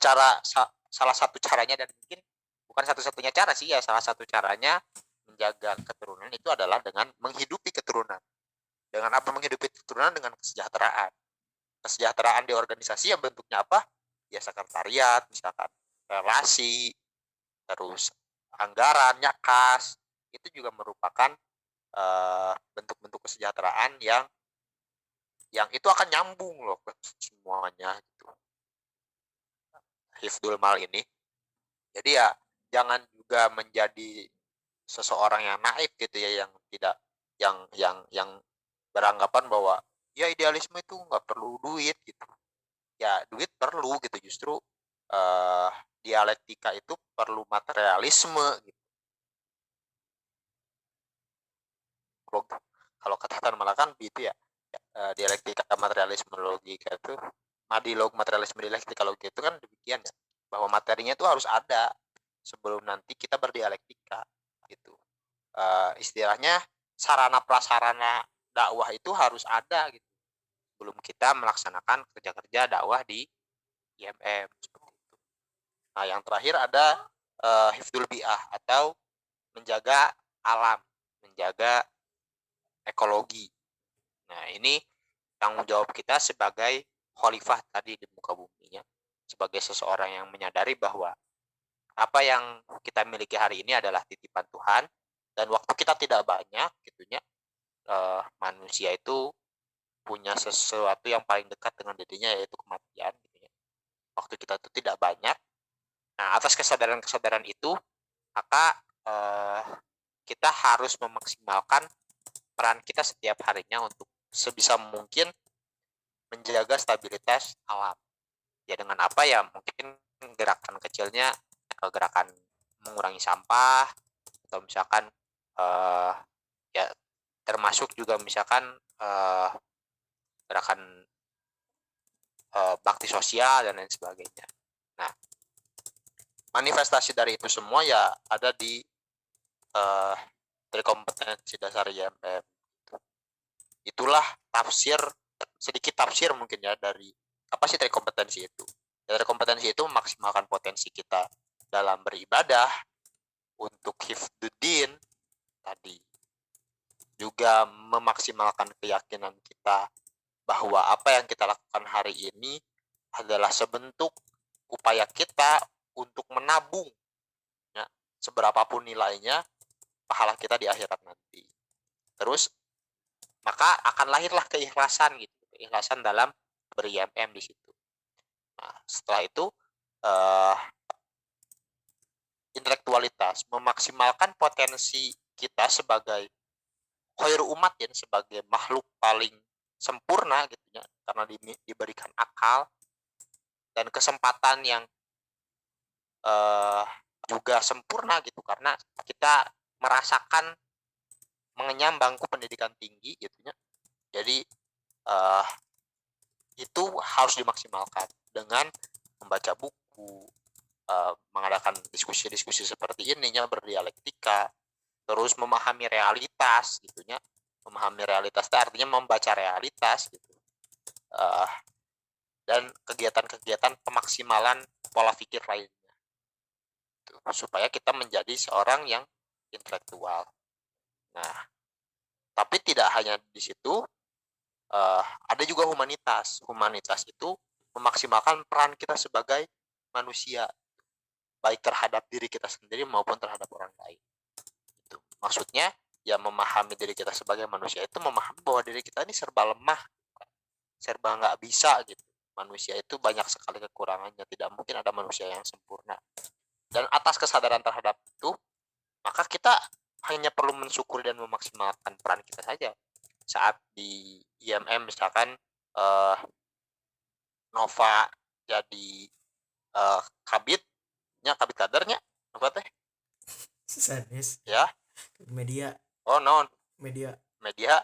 salah satu caranya, dan mungkin bukan satu-satunya cara sih ya, salah satu caranya menjaga keturunan itu adalah dengan menghidupi keturunan. Dengan apa menghidupi keturunan? Dengan kesejahteraan. Kesejahteraan di organisasi yang bentuknya apa? Ya sekretariat, misalkan relasi, terus anggaran, kas, itu juga merupakan bentuk-bentuk kesejahteraan yang itu akan nyambung loh ke semuanya gitu. Hifdzul mal ini. Jadi ya jangan juga menjadi seseorang yang naif gitu ya, yang tidak yang beranggapan bahwa ya idealisme itu nggak perlu duit gitu. Ya duit perlu gitu, justru dialektika itu perlu materialisme gitu. Kalau kata Tan Malaka gitu ya, dialektika materialisme logika itu, madilog materialisme dialektika logika itu kan demikian ya, bahwa materinya itu harus ada sebelum nanti kita berdialektika gitu. Istilahnya sarana prasarana dakwah itu harus ada gitu sebelum kita melaksanakan kerja-kerja dakwah di IMM seperti itu. Nah, yang terakhir ada hifdzul bi'ah atau menjaga alam, menjaga ekologi. Nah, ini tanggung jawab kita sebagai khalifah tadi di muka bumi ya, sebagai seseorang yang menyadari bahwa apa yang kita miliki hari ini adalah titipan Tuhan, dan waktu kita tidak banyak gitunya. Manusia itu punya sesuatu yang paling dekat dengan dirinya, yaitu kematian gitu ya. Waktu kita itu tidak banyak. Nah, atas kesadaran itu, maka kita harus memaksimalkan peran kita setiap harinya untuk sebisa mungkin menjaga stabilitas alam. Ya dengan apa ya, mungkin gerakan kecilnya gerakan mengurangi sampah, atau misalkan ya termasuk juga misalkan gerakan bakti sosial dan lain sebagainya. Nah, manifestasi dari itu semua ya ada di dari kompetensi dasar IMM. Itulah sedikit tafsir mungkin ya dari apa sih trik kompetensi itu. Dari kompetensi itu memaksimalkan potensi kita dalam beribadah untuk hifdzuddin tadi, juga memaksimalkan keyakinan kita bahwa apa yang kita lakukan hari ini adalah sebentuk upaya kita untuk menabung ya, seberapapun nilainya, pahala kita di akhirat nanti. Terus maka akan lahirlah keikhlasan gitu, keikhlasan dalam ber-IMM di situ. Nah, setelah itu intelektualitas, memaksimalkan potensi kita sebagai khairu umat ya, sebagai makhluk paling sempurna gitu ya, karena diberikan akal dan kesempatan yang juga sempurna gitu, karena kita merasakan mengenyam bangku pendidikan tinggi gitu ya. Jadi itu harus dimaksimalkan dengan membaca buku, mengadakan diskusi-diskusi seperti ininya, berdialektika, terus memahami realitas gitunya. Memahami realitas itu artinya membaca realitas gitu. Dan kegiatan-kegiatan pemaksimalan pola pikir lainnya gitu, supaya kita menjadi seorang yang intelektual. Nah, tapi tidak hanya di situ, ada juga humanitas. Humanitas itu memaksimalkan peran kita sebagai manusia, baik terhadap diri kita sendiri maupun terhadap orang lain. Gitu. Maksudnya, ya memahami diri kita sebagai manusia itu memahami bahwa diri kita ini serba lemah, serba nggak bisa gitu. Manusia itu banyak sekali kekurangannya, tidak mungkin ada manusia yang sempurna. Dan atas kesadaran terhadap itu, maka kita hanya perlu mensyukuri dan memaksimalkan peran kita saja. Saat di IMM misalkan Nova jadi kabitnya, kabit kadernya apa teh Sanes ya, media non media media,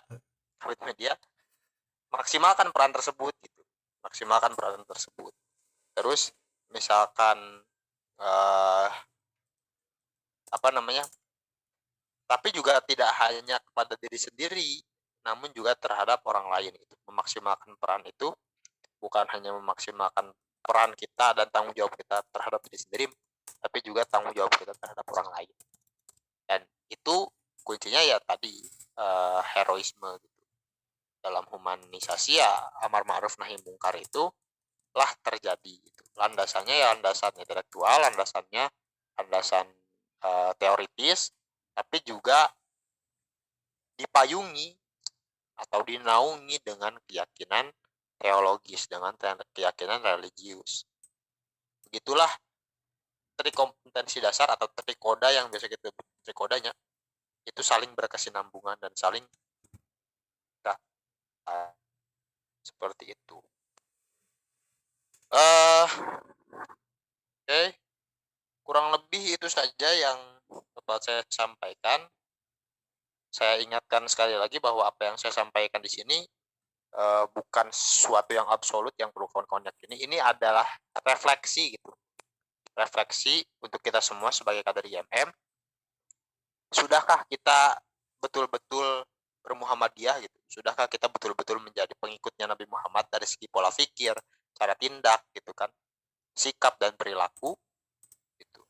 kabit media, maksimalkan peran tersebut gitu, maksimalkan peran tersebut. Terus misalkan apa namanya, tapi juga tidak hanya kepada diri sendiri, namun juga terhadap orang lain. Itu memaksimalkan peran itu bukan hanya memaksimalkan peran kita dan tanggung jawab kita terhadap diri sendiri, tapi juga tanggung jawab kita terhadap orang lain. Dan itu kuncinya ya tadi, heroisme gitu. Dalam humanisasi ya amar ma'ruf nahi mungkar itu lah terjadi gitu. Landasannya ya landasan intelektual, landasan teoritis, tapi juga dipayungi atau dinaungi dengan keyakinan teologis, dengan keyakinan religius. Begitulah trikompetensi dasar atau trikoda yang biasa kita trikodanya itu saling berkesinambungan dan saling seperti itu. Oke, kurang lebih itu saja yang dapat saya sampaikan. Saya ingatkan sekali lagi bahwa apa yang saya sampaikan di sini bukan sesuatu yang absolut yang perlu kawan-kawan yakini. Ini adalah refleksi gitu. Refleksi untuk kita semua sebagai kader IMM. Sudahkah kita betul-betul bermuhammadiyah gitu? Sudahkah kita betul-betul menjadi pengikutnya Nabi Muhammad dari segi pola pikir, cara tindak gitu kan, sikap dan perilaku gitu?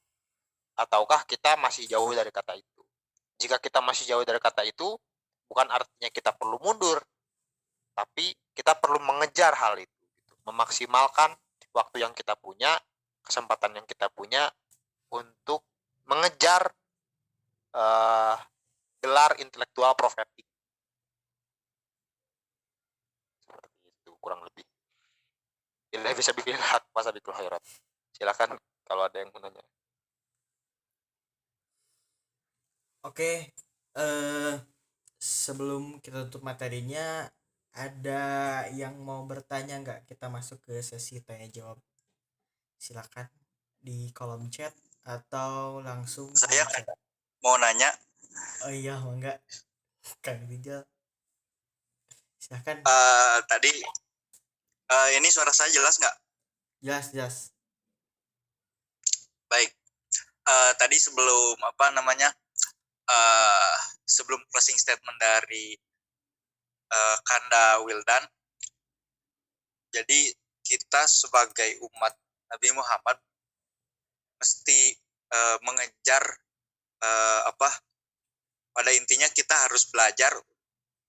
Ataukah kita masih jauh dari kata itu? Jika kita masih jauh dari kata itu, bukan artinya kita perlu mundur, tapi kita perlu mengejar hal itu gitu. Memaksimalkan waktu yang kita punya, kesempatan yang kita punya untuk mengejar gelar intelektual profetik. Seperti itu kurang lebih. Bila bisa bikin hak masa bikul khairat. Silakan kalau ada yang mau nanya. Oke, sebelum kita tutup materinya, ada yang mau bertanya nggak? Kita masuk ke sesi tanya jawab. Silakan di kolom chat atau langsung Saya di chat. mau nanya, Oh iya, mau nggak? Kang Rijal. Silakan. tadi ini suara saya jelas nggak? Jelas. Baik. Tadi sebelum sebelum closing statement dari Kanda Wildan, jadi kita sebagai umat Nabi Muhammad mesti mengejar pada intinya kita harus belajar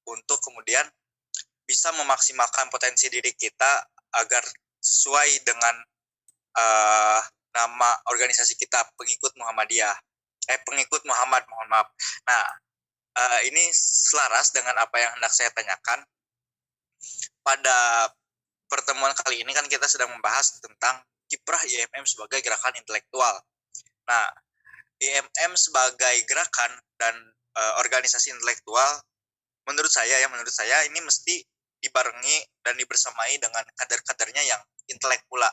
untuk kemudian bisa memaksimalkan potensi diri kita agar sesuai dengan nama organisasi kita, pengikut Muhammadiyah. Pengikut Muhammad, mohon maaf. Nah, ini selaras dengan apa yang hendak saya tanyakan. Pada pertemuan kali ini kan kita sedang membahas tentang kiprah IMM sebagai gerakan intelektual. Nah, IMM sebagai gerakan dan organisasi intelektual, menurut saya ini mesti dibarengi dan dibersamai dengan kader-kadernya yang intelek pula.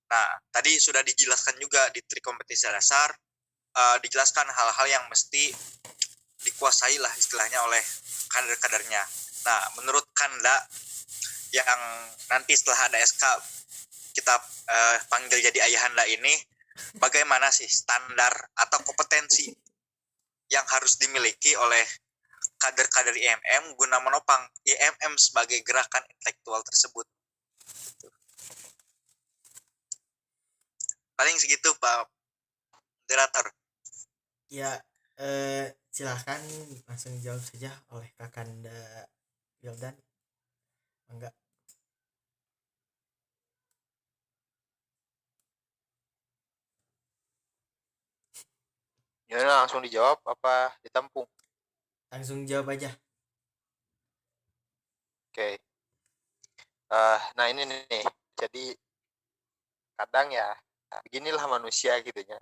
Nah, tadi sudah dijelaskan juga di trikompetisi dasar, dijelaskan hal-hal yang mesti dikuasai lah istilahnya oleh kader-kadernya. Nah, menurut Kanda yang nanti setelah ada SK kita panggil jadi ayahanda ini, bagaimana sih standar atau kompetensi yang harus dimiliki oleh kader-kader IMM guna menopang IMM sebagai gerakan intelektual tersebut. Paling segitu Pak Moderator. Ya, silahkan langsung jawab saja oleh Kakanda Wildan. Enggak. Ya langsung dijawab apa ditampung? Langsung jawab aja. Oke. Nah ini nih, jadi kadang ya beginilah manusia gitu ya.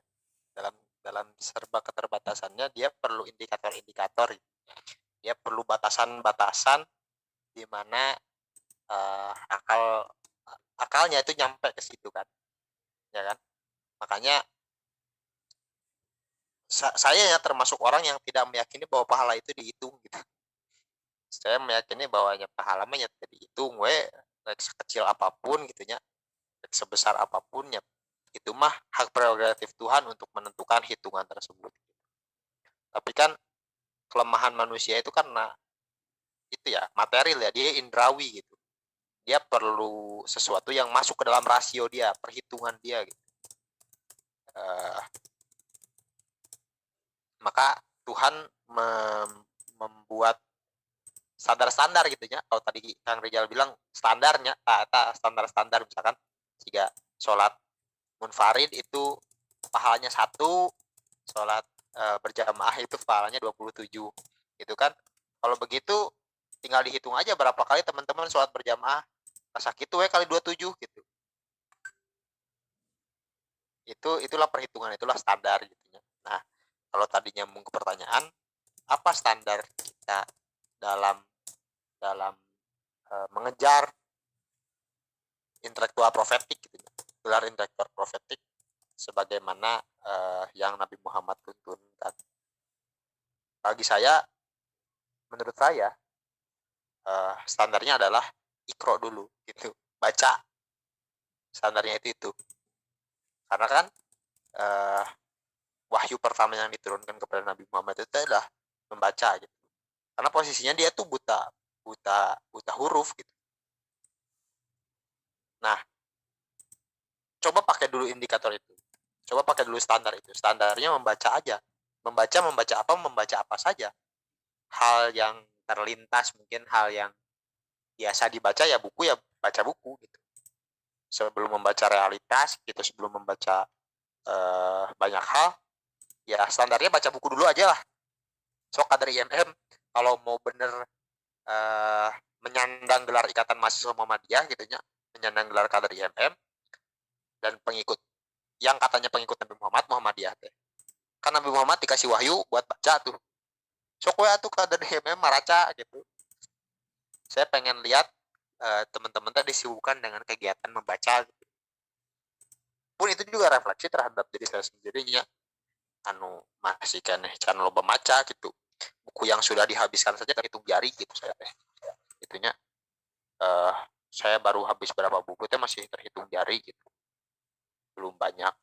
Dalam serba keterbatasannya dia perlu indikator-indikator. Dia perlu batasan-batasan di mana akalnya itu nyampe ke situ kan. Ya kan? Makanya saya ya termasuk orang yang tidak meyakini bahwa pahala itu dihitung gitu. Saya meyakini bahwa pahala mah ya dihitung sekecil apapun gitu ya, sebesar apapun ya, itu mah hak prerogatif Tuhan untuk menentukan hitungan tersebut. Tapi kan kelemahan manusia itu karena itu ya material ya, dia indrawi gitu. Dia perlu sesuatu yang masuk ke dalam rasio dia, perhitungan dia gitu. Maka Tuhan membuat standar-standar gitu ya. Kalau tadi Kang Rizal bilang standarnya, standar-standar misalkan jika sholat munfarid itu pahalanya 1, sholat berjamaah itu pahalanya 27 gitu kan. Kalau begitu tinggal dihitung aja berapa kali teman-teman sholat berjamaah, pas gitu kali 27 gitu. Itulah perhitungan, itulah standar gitu ya. Nah, kalau tadi nyambung ke pertanyaan, apa standar kita dalam mengejar intelektual profetik gitu ya. Gelar intelektual profetik sebagaimana yang Nabi Muhammad tuntunkan. Bagi saya, menurut saya standarnya adalah ikro dulu gitu, baca. Standarnya itu karena kan wahyu pertama yang diturunkan kepada Nabi Muhammad itu adalah membaca gitu. Karena posisinya dia tuh buta huruf gitu. Nah, coba pakai dulu indikator itu. Coba pakai dulu standar itu. Standarnya membaca aja. Membaca apa? Membaca apa saja. Hal yang terlintas, mungkin hal yang biasa dibaca ya buku, ya baca buku gitu. Sebelum membaca realitas gitu, sebelum membaca banyak hal, ya standarnya baca buku dulu aja lah. So kader IMM kalau mau bener menyandang gelar Ikatan Mahasiswa Muhammadiyah gitu ya, menyandang gelar kader IMM dan pengikut yang katanya pengikut Nabi Muhammad, Muhammadiyah teh. Kan Nabi Muhammad dikasih wahyu buat baca tuh. Sok we atuh kader IMM maraca gitu. Saya pengen lihat teman-teman tadi disibukkan dengan kegiatan membaca gitu. Pun itu juga refleksi terhadap diri saya sendirinya. Masih keneh can loba maca gitu. Buku yang sudah dihabiskan saja terhitung jari gitu saya teh. Itunya saya baru habis berapa buku teh masih terhitung jari gitu. Belum banyak.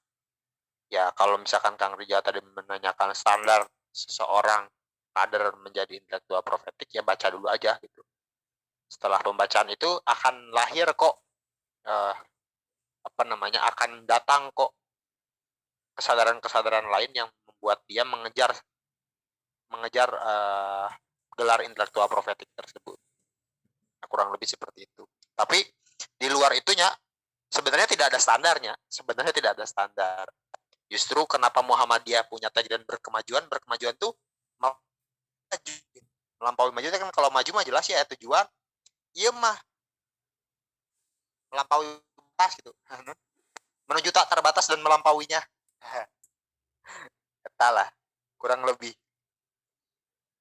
Ya kalau misalkan Kang Rijal tadi menanyakan standar seseorang kader menjadi intelektual profetik, ya baca dulu aja gitu. Setelah pembacaan itu akan lahir kok akan datang kok kesadaran-kesadaran lain yang membuat dia mengejar gelar intelektual profetik tersebut. Nah, kurang lebih seperti itu. Tapi di luar itunya sebenarnya tidak ada standarnya. Sebenarnya tidak ada standar. Justru kenapa Muhammadiyah punya tagline berkemajuan tuh melampaui maju kan. Kalau maju mah jelas ya tujuan. Iya mah melampaui batas gitu. Menuju tak terbatas dan melampauinya. Etalah kurang lebih.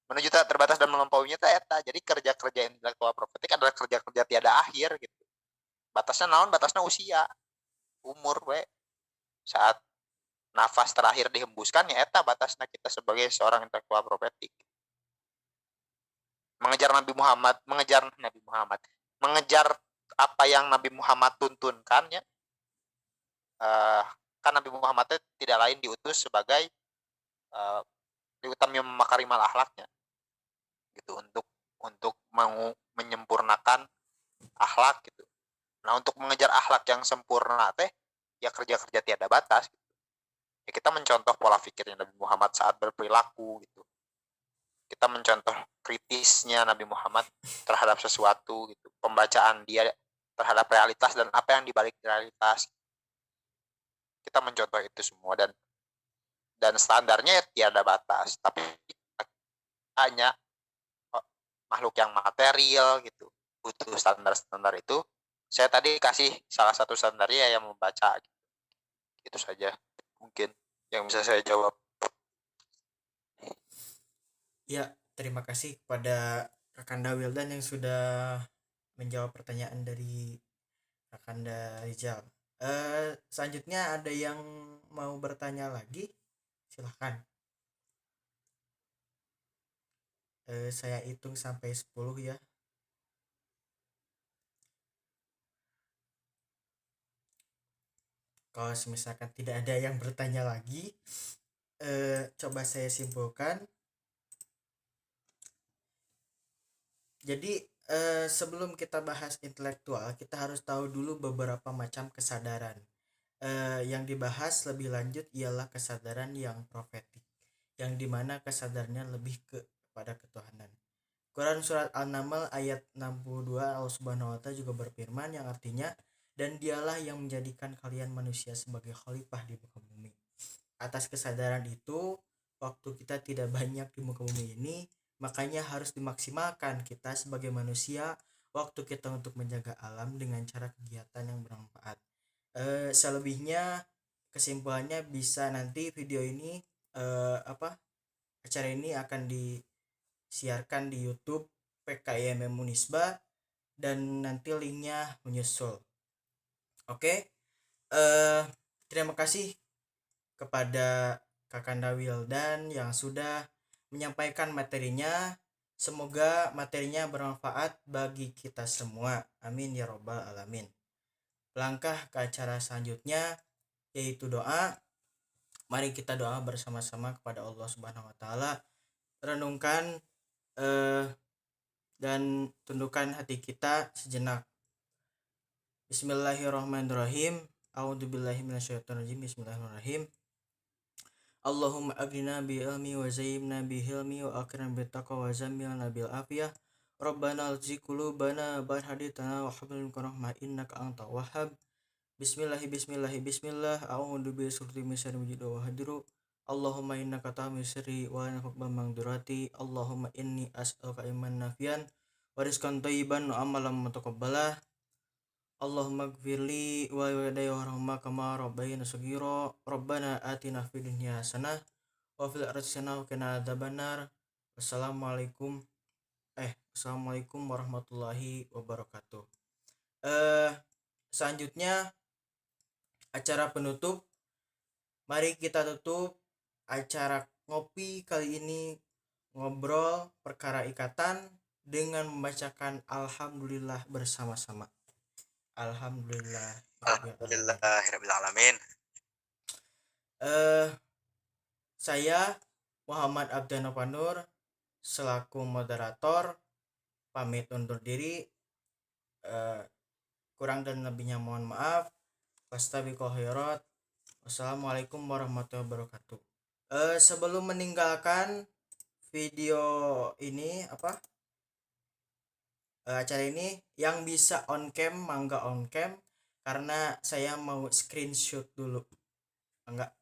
Menuju tak terbatas dan melampauinya itu eta. Jadi kerja-kerja intelektual profetik adalah kerja-kerja tiada akhir gitu. Batasnya naon? Batasnya usia, umur we. Saat nafas terakhir dihembuskan ya eta batasnya kita sebagai seorang intelektual profetik. Mengejar apa yang Nabi Muhammad tuntunkan ya. kan Nabi Muhammad itu tidak lain diutus sebagai diutamnya makarimal akhlaknya gitu, untuk mau menyempurnakan akhlak gitu. Nah, untuk mengejar akhlak yang sempurna teh ya kerja-kerja tiada batas gitu. Ya kita mencontoh pola pikirnya Nabi Muhammad saat berperilaku gitu. Kita mencontoh kritisnya Nabi Muhammad terhadap sesuatu gitu. Pembacaan dia terhadap realitas dan apa yang dibalik realitas. Kita mencontoh itu semua, dan standarnya tiada batas, tapi hanya makhluk yang material gitu butuh standar-standar itu. Saya tadi kasih salah satu standarnya yang membaca gitu. Itu saja mungkin yang bisa saya jawab. Ya, terima kasih kepada Kakanda Wildan yang sudah menjawab pertanyaan dari Kakanda Rizal. Selanjutnya ada yang mau bertanya lagi? Silahkan. Saya hitung sampai 10 ya. Kalau misalkan tidak ada yang bertanya lagi, coba saya simpulkan. Jadi sebelum kita bahas intelektual, kita harus tahu dulu beberapa macam kesadaran. Yang dibahas lebih lanjut ialah kesadaran yang profetik, yang dimana kesadarannya lebih kepada ketuhanan. Quran surat An-Naml ayat 62, Allah Subhanahu wa Ta'ala juga berfirman yang artinya, dan dialah yang menjadikan kalian manusia sebagai khalifah di muka bumi. Atas kesadaran itu, waktu kita tidak banyak di muka bumi ini, makanya harus dimaksimalkan kita sebagai manusia waktu kita untuk menjaga alam dengan cara kegiatan yang bermanfaat. Selebihnya kesimpulannya bisa nanti video ini acara ini akan disiarkan di YouTube PKIMM Unisba dan nanti linknya menyusul. Oke, terima kasih kepada Kakanda Wildan yang sudah menyampaikan materinya. Semoga materinya bermanfaat bagi kita semua. Amin ya robbal alamin. Langkah ke acara selanjutnya yaitu doa. Mari kita doa bersama-sama kepada Allah Subhanahu wa Ta'ala. Renungkan dan tundukkan hati kita sejenak. Bismillahirrahmanirrahim. A'udzubillahi minasyaitonirrajim. Bismillahirrahmanirrahim. Allahumma agrina bi ilmi wa zayyibna bi hilmi wa akrim bi taqwa wa zammilna bil afiyah. Rabbana alzi qulubana ba'da haditana wa hab lana min rahmah innaka antal wahhab. Bismillah a'udzu bi surti min syarri wa hadiru. Allahumma innaka ta'lamu sirri wa la nafaq mangdurati. Allahumma inni as'aluka iman nafian wa rizqan thayyiban wa amalan mutaqabbalah. Allahumma gfirli wa walidayya warhamhuma kama rabbayana shaghira. Rabbana atina fid dunya hasanah wa fil akhirati hasanah wa qina adzabannar. Wassalamualaikum warahmatullahi wabarakatuh. Selanjutnya acara penutup. Mari kita tutup acara ngopi kali ini, ngobrol perkara ikatan, dengan membacakan alhamdulillah bersama-sama. Alhamdulillahirabbil alamin. Saya Muhammad Abdana Panur selaku moderator pamit undur diri. Kurang dan lebihnya mohon maaf. Wastabiqul khairat. Wassalamualaikum warahmatullahi wabarakatuh. Sebelum meninggalkan video ini acara ini, yang bisa on cam mangga on cam, karena saya mau screenshot dulu. Enggak,